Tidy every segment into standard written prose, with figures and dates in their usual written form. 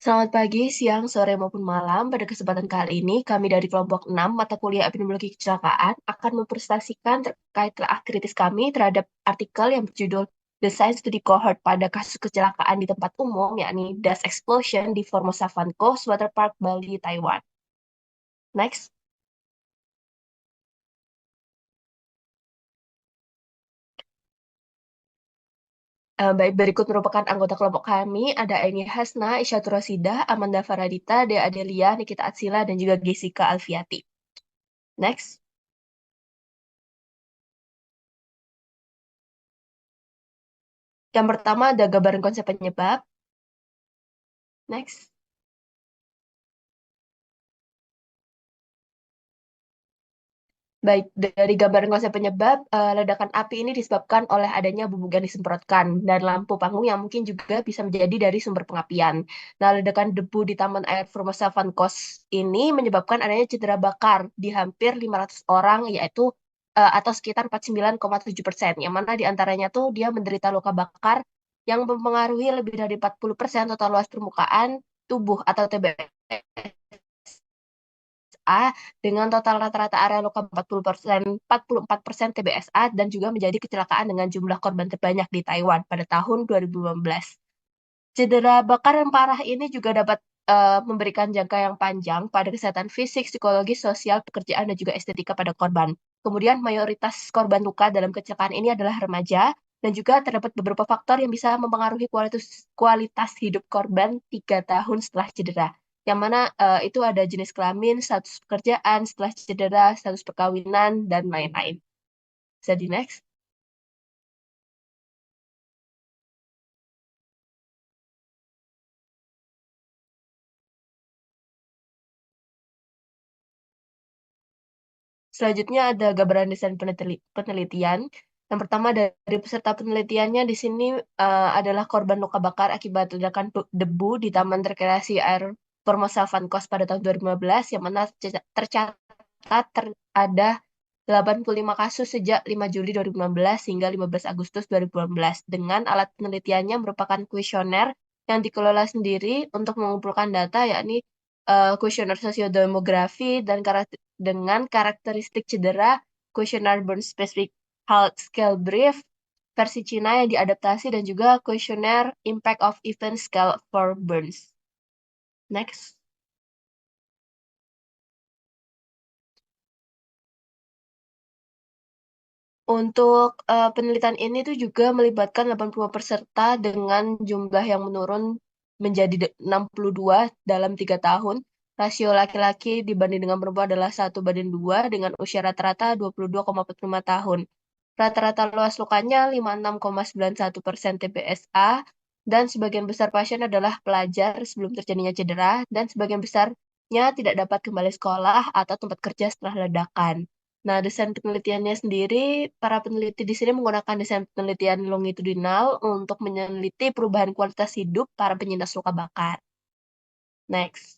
Selamat pagi, siang, sore, maupun malam. Pada kesempatan kali ini, kami dari kelompok 6 mata kuliah epidemiologi kecelakaan akan mempresentasikan terkait telah kritis kami terhadap artikel yang berjudul The Science Study Cohort pada kasus kecelakaan di tempat umum, yakni dust explosion di Formosa Fan Coast Water Park, Bali, Taiwan. Next. Baik, berikut merupakan anggota kelompok kami, ada Eni Hasna, Isyatur Rosidah, Amanda Faradita, Dea Adelia, Nikita Atsila, dan juga Jessica Alfiati. Next. Yang pertama ada gambaran konsep penyebab. Next. Baik, dari gambaran konsep penyebab, ledakan api ini disebabkan oleh adanya bubuk yang disemprotkan dan lampu panggung yang mungkin juga bisa menjadi dari sumber pengapian. Nah, ledakan debu di Taman Air Formosa Van Kos ini menyebabkan adanya cedera bakar di hampir 500 orang, yaitu atau sekitar 49,7%, yang mana diantaranya tuh dia menderita luka bakar yang mempengaruhi lebih dari 40% total luas permukaan tubuh atau TBS A dengan total rata-rata area luka 44% TBSA dan juga menjadi kecelakaan dengan jumlah korban terbanyak di Taiwan pada tahun 2015. Cedera bakar yang parah ini juga dapat memberikan jangka yang panjang pada kesehatan fisik, psikologi, sosial, pekerjaan, dan juga estetika pada korban. Kemudian mayoritas korban luka dalam kecelakaan ini adalah remaja dan juga terdapat beberapa faktor yang bisa mempengaruhi kualitas hidup korban 3 tahun setelah cedera. Yang mana itu ada jenis kelamin, status pekerjaan, setelah cedera, status perkawinan, dan lain-lain. Bisa di next. Selanjutnya ada gambaran desain penelitian. Yang pertama dari peserta penelitiannya di sini adalah korban luka bakar akibat ledakan debu di Taman Rekreasi Air Formosa Van Kos pada tahun 2015, yang mana tercatat ada 85 kasus sejak 5 Juli 2016 hingga 15 Agustus 2018 dengan alat penelitiannya merupakan kuesioner yang dikelola sendiri untuk mengumpulkan data, yakni kuesioner sosiodemografi dan dengan karakteristik cedera, kuesioner burn specific health scale brief versi Cina yang diadaptasi, dan juga kuesioner impact of event scale for burns. Next. Untuk penelitian ini tuh juga melibatkan 80 peserta dengan jumlah yang menurun menjadi 62 dalam 3 tahun. Rasio laki-laki dibanding dengan perempuan adalah 1:2 dengan usia rata-rata 22,45 tahun. Rata-rata luas lukanya 56,91% TBSA, dan sebagian besar pasien adalah pelajar sebelum terjadinya cedera, dan sebagian besarnya tidak dapat kembali sekolah atau tempat kerja setelah ledakan. Nah, desain penelitiannya sendiri, para peneliti di sini menggunakan desain penelitian longitudinal untuk meneliti perubahan kualitas hidup para penyintas luka bakar. Next.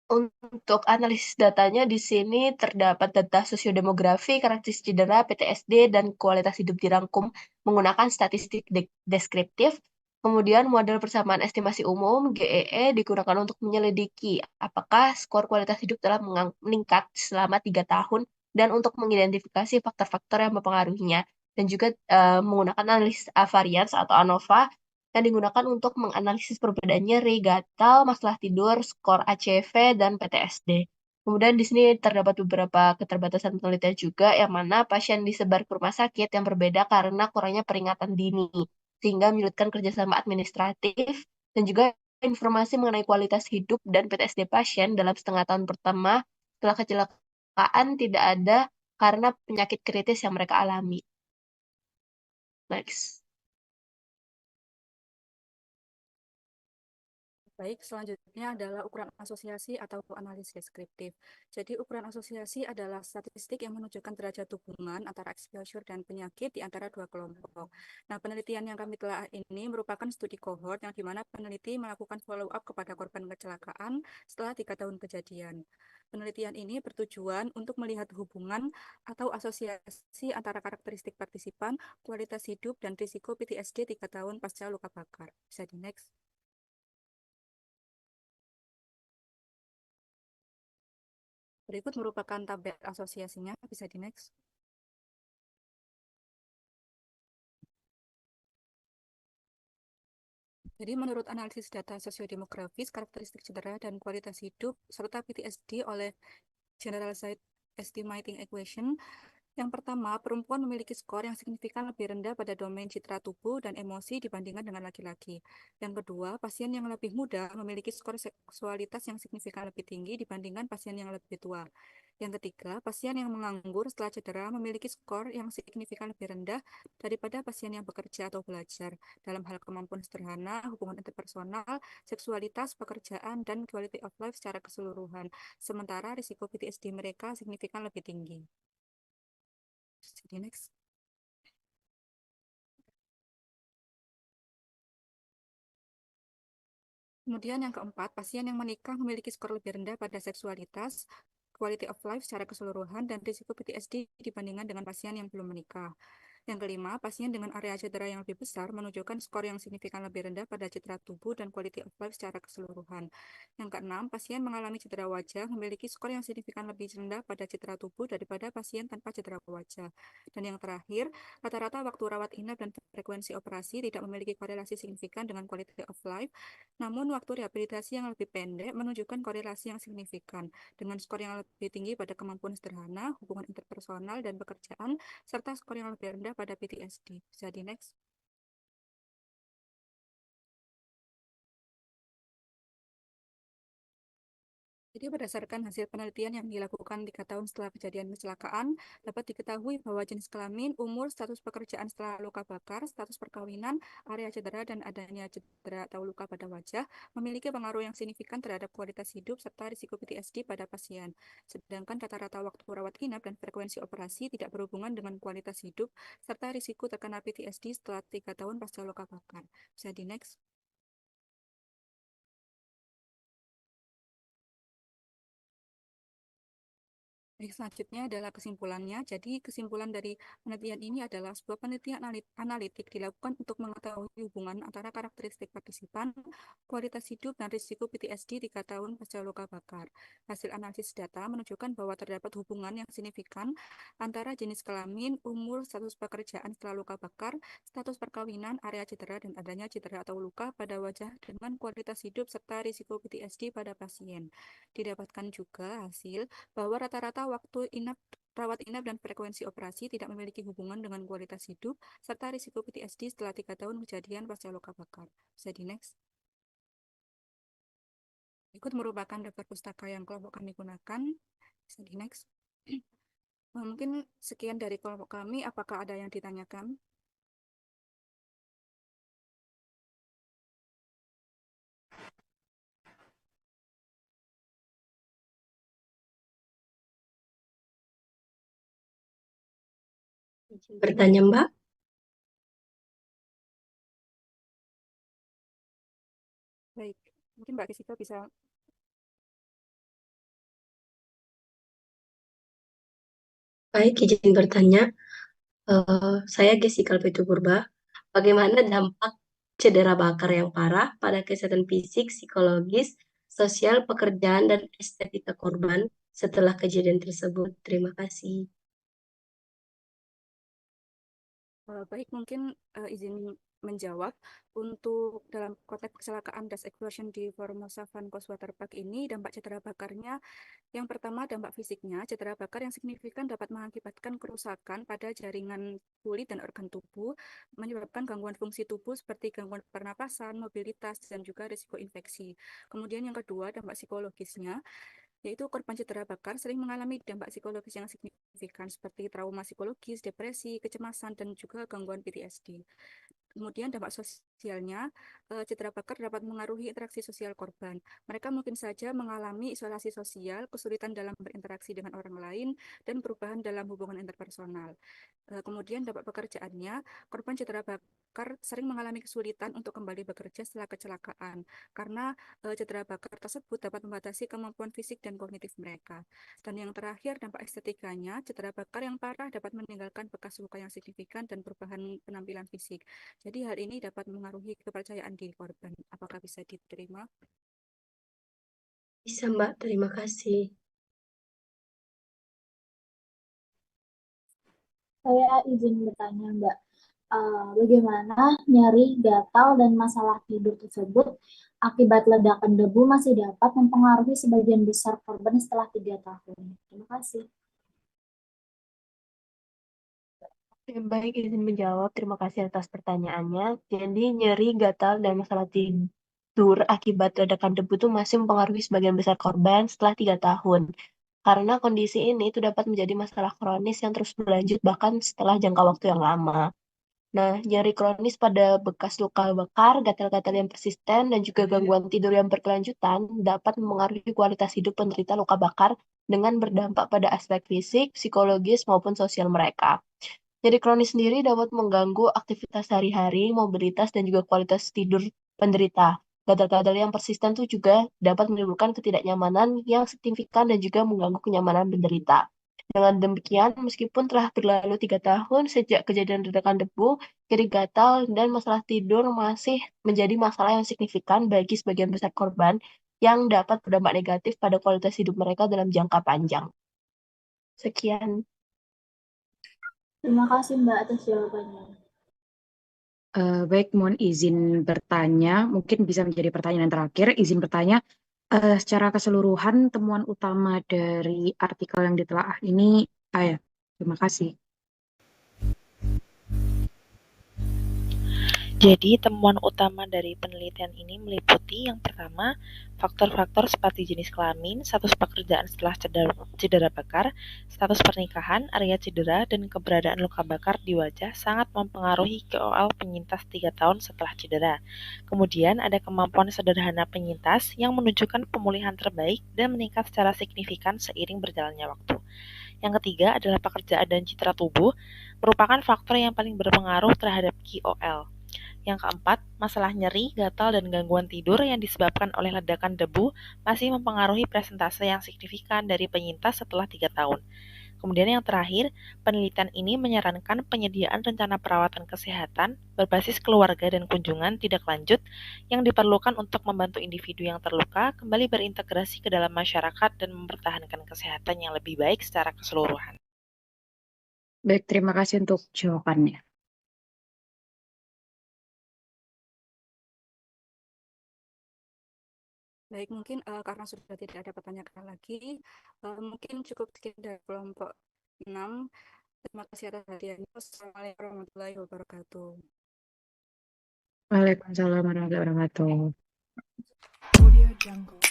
Untuk analisis datanya di sini terdapat data sosiodemografi, karakteristik cedera, PTSD, dan kualitas hidup dirangkum menggunakan statistik deskriptif. Kemudian model persamaan estimasi umum GEE digunakan untuk menyelidiki apakah skor kualitas hidup telah meningkat selama 3 tahun dan untuk mengidentifikasi faktor-faktor yang mempengaruhinya, dan juga menggunakan analisis varians atau ANOVA yang digunakan untuk menganalisis perbedaan nyeri, gatal, masalah tidur, skor ACV, dan PTSD. Kemudian di sini terdapat beberapa keterbatasan penelitian juga, yang mana pasien disebar ke rumah sakit yang berbeda karena kurangnya peringatan dini, sehingga menyulitkan kerjasama administratif, dan juga informasi mengenai kualitas hidup dan PTSD pasien dalam setengah tahun pertama setelah kecelakaan tidak ada karena penyakit kritis yang mereka alami. Next. Baik, selanjutnya adalah ukuran asosiasi atau analisis deskriptif. Jadi, ukuran asosiasi adalah statistik yang menunjukkan derajat hubungan antara exposure dan penyakit di antara dua kelompok. Nah, penelitian yang kami telah ini merupakan studi cohort yang dimana peneliti melakukan follow-up kepada korban kecelakaan setelah 3 tahun kejadian. Penelitian ini bertujuan untuk melihat hubungan atau asosiasi antara karakteristik partisipan, kualitas hidup, dan risiko PTSD 3 tahun pasca luka bakar. Bisa di next. Berikut merupakan tabel asosiasinya, bisa di next. Jadi menurut analisis data sosiodemografis, karakteristik cedera dan kualitas hidup serta PTSD oleh Generalized Estimating Equation, yang pertama, perempuan memiliki skor yang signifikan lebih rendah pada domain citra tubuh dan emosi dibandingkan dengan laki-laki. Yang kedua, pasien yang lebih muda memiliki skor seksualitas yang signifikan lebih tinggi dibandingkan pasien yang lebih tua. Yang ketiga, pasien yang menganggur setelah cedera memiliki skor yang signifikan lebih rendah daripada pasien yang bekerja atau belajar dalam hal kemampuan sederhana, hubungan interpersonal, seksualitas, pekerjaan, dan quality of life secara keseluruhan. Sementara risiko PTSD mereka signifikan lebih tinggi. Jadi next. Kemudian yang keempat, pasien yang menikah memiliki skor lebih rendah pada seksualitas, quality of life secara keseluruhan, dan risiko PTSD dibandingkan dengan pasien yang belum menikah. Yang kelima, pasien dengan area cedera yang lebih besar menunjukkan skor yang signifikan lebih rendah pada cedera tubuh dan quality of life secara keseluruhan. Yang keenam, pasien mengalami cedera wajah memiliki skor yang signifikan lebih rendah pada cedera tubuh daripada pasien tanpa cedera wajah. Dan yang terakhir, rata-rata waktu rawat inap dan frekuensi operasi tidak memiliki korelasi signifikan dengan quality of life, namun waktu rehabilitasi yang lebih pendek menunjukkan korelasi yang signifikan dengan skor yang lebih tinggi pada kemampuan sederhana, hubungan interpersonal, dan pekerjaan, serta skor yang lebih rendah pada PTSD. Bisa di next. Jadi berdasarkan hasil penelitian yang dilakukan 3 tahun setelah kejadian kecelakaan, dapat diketahui bahwa jenis kelamin, umur, status pekerjaan setelah luka bakar, status perkawinan, area cedera, dan adanya cedera atau luka pada wajah memiliki pengaruh yang signifikan terhadap kualitas hidup serta risiko PTSD pada pasien. Sedangkan rata-rata waktu rawat inap dan frekuensi operasi tidak berhubungan dengan kualitas hidup serta risiko terkena PTSD setelah 3 tahun pasca luka bakar. Bisa di next. Baik, selanjutnya adalah kesimpulannya. Jadi, kesimpulan dari penelitian ini adalah sebuah penelitian analitik dilakukan untuk mengetahui hubungan antara karakteristik partisipan, kualitas hidup, dan risiko PTSD 3 tahun pasca luka bakar. Hasil analisis data menunjukkan bahwa terdapat hubungan yang signifikan antara jenis kelamin, umur, status pekerjaan setelah luka bakar, status perkawinan, area cedera, dan adanya cedera atau luka pada wajah dengan kualitas hidup serta risiko PTSD pada pasien. Didapatkan juga hasil bahwa rata-rata waktu rawat inap dan frekuensi operasi tidak memiliki hubungan dengan kualitas hidup serta risiko PTSD setelah 3 tahun kejadian pasca luka bakar. Bisa di next. Berikut merupakan daftar pustaka yang kelompok kami gunakan. Bisa di next. Mungkin sekian dari kelompok kami. Apakah ada yang ditanyakan? Izin bertanya, Mbak. Baik, mungkin Mbak Jessica bisa. Baik, izin bertanya. Saya Jessica Purba. Bagaimana dampak cedera bakar yang parah pada kesehatan fisik, psikologis, sosial, pekerjaan, dan estetika korban setelah kejadian tersebut? Terima kasih. Baik, mungkin izin menjawab. Untuk dalam konteks kecelakaan das explosion di Formosa Van Coast Park ini, dampak cedera bakarnya yang pertama, dampak fisiknya, cedera bakar yang signifikan dapat mengakibatkan kerusakan pada jaringan kulit dan organ tubuh, menyebabkan gangguan fungsi tubuh seperti gangguan pernapasan, mobilitas, dan juga risiko infeksi. Kemudian yang kedua, dampak psikologisnya, yaitu korban cedera bakar sering mengalami dampak psikologis yang signifikan seperti trauma psikologis, depresi, kecemasan, dan juga gangguan PTSD. Kemudian dampak sosialnya, cedera bakar dapat mengaruhi interaksi sosial korban. Mereka mungkin saja mengalami isolasi sosial, kesulitan dalam berinteraksi dengan orang lain, dan perubahan dalam hubungan interpersonal. Kemudian dampak pekerjaannya, korban cedera bakar sering mengalami kesulitan untuk kembali bekerja setelah kecelakaan, karena cedera bakar tersebut dapat membatasi kemampuan fisik dan kognitif mereka. Dan yang terakhir, dampak estetikanya, cedera bakar yang parah dapat meninggalkan bekas luka yang signifikan dan perubahan penampilan fisik. Jadi hal ini dapat mengaruhi kepercayaan diri korban. Apakah bisa diterima? Bisa, Mbak. Terima kasih. Saya izin bertanya, Mbak. Bagaimana nyeri, gatal, dan masalah tidur tersebut akibat ledakan debu masih dapat mempengaruhi sebagian besar korban setelah 3 tahun? Terima kasih. Oke, baik, izin menjawab. Terima kasih atas pertanyaannya. Jadi, nyeri, gatal, dan masalah tidur akibat ledakan debu itu masih mempengaruhi sebagian besar korban setelah 3 tahun. Karena kondisi ini itu dapat menjadi masalah kronis yang terus berlanjut bahkan setelah jangka waktu yang lama. Nah, nyeri kronis pada bekas luka bakar, gatal-gatal yang persisten, dan juga gangguan tidur yang berkelanjutan dapat mempengaruhi kualitas hidup penderita luka bakar dengan berdampak pada aspek fisik, psikologis, maupun sosial mereka. Nyeri kronis sendiri dapat mengganggu aktivitas sehari-hari, mobilitas, dan juga kualitas tidur penderita. Gatal-gatal yang persisten itu juga dapat menimbulkan ketidaknyamanan yang signifikan dan juga mengganggu kenyamanan penderita. Dengan demikian, meskipun telah berlalu 3 tahun sejak kejadian ledakan debu, nyeri gatal dan masalah tidur masih menjadi masalah yang signifikan bagi sebagian besar korban yang dapat berdampak negatif pada kualitas hidup mereka dalam jangka panjang. Sekian. Terima kasih, Mbak, atas jawabannya. Baik, mohon izin bertanya. Mungkin bisa menjadi pertanyaan terakhir. Izin bertanya, secara keseluruhan temuan utama dari artikel yang ditelaah ini, ya, terima kasih. Jadi, temuan utama dari penelitian ini meliputi yang pertama, faktor-faktor seperti jenis kelamin, status pekerjaan setelah cedera bakar, status pernikahan, area cedera, dan keberadaan luka bakar di wajah sangat mempengaruhi KOL penyintas 3 tahun setelah cedera. Kemudian ada kemampuan sederhana penyintas yang menunjukkan pemulihan terbaik dan meningkat secara signifikan seiring berjalannya waktu. Yang ketiga adalah pekerjaan dan citra tubuh, merupakan faktor yang paling berpengaruh terhadap KOL. Yang keempat, masalah nyeri, gatal, dan gangguan tidur yang disebabkan oleh ledakan debu masih mempengaruhi presentase yang signifikan dari penyintas setelah 3 tahun. Kemudian yang terakhir, penelitian ini menyarankan penyediaan rencana perawatan kesehatan berbasis keluarga dan kunjungan tidak lanjut yang diperlukan untuk membantu individu yang terluka kembali berintegrasi ke dalam masyarakat dan mempertahankan kesehatan yang lebih baik secara keseluruhan. Baik, terima kasih untuk jawabannya. Baik, mungkin karena sudah tidak ada pertanyaan lagi, mungkin cukup sekian dari kelompok 6. Terima kasih atas perhatiannya. Wassalamualaikum warahmatullahi wabarakatuh. Waalaikumsalam warahmatullahi wabarakatuh. Audio Jungle.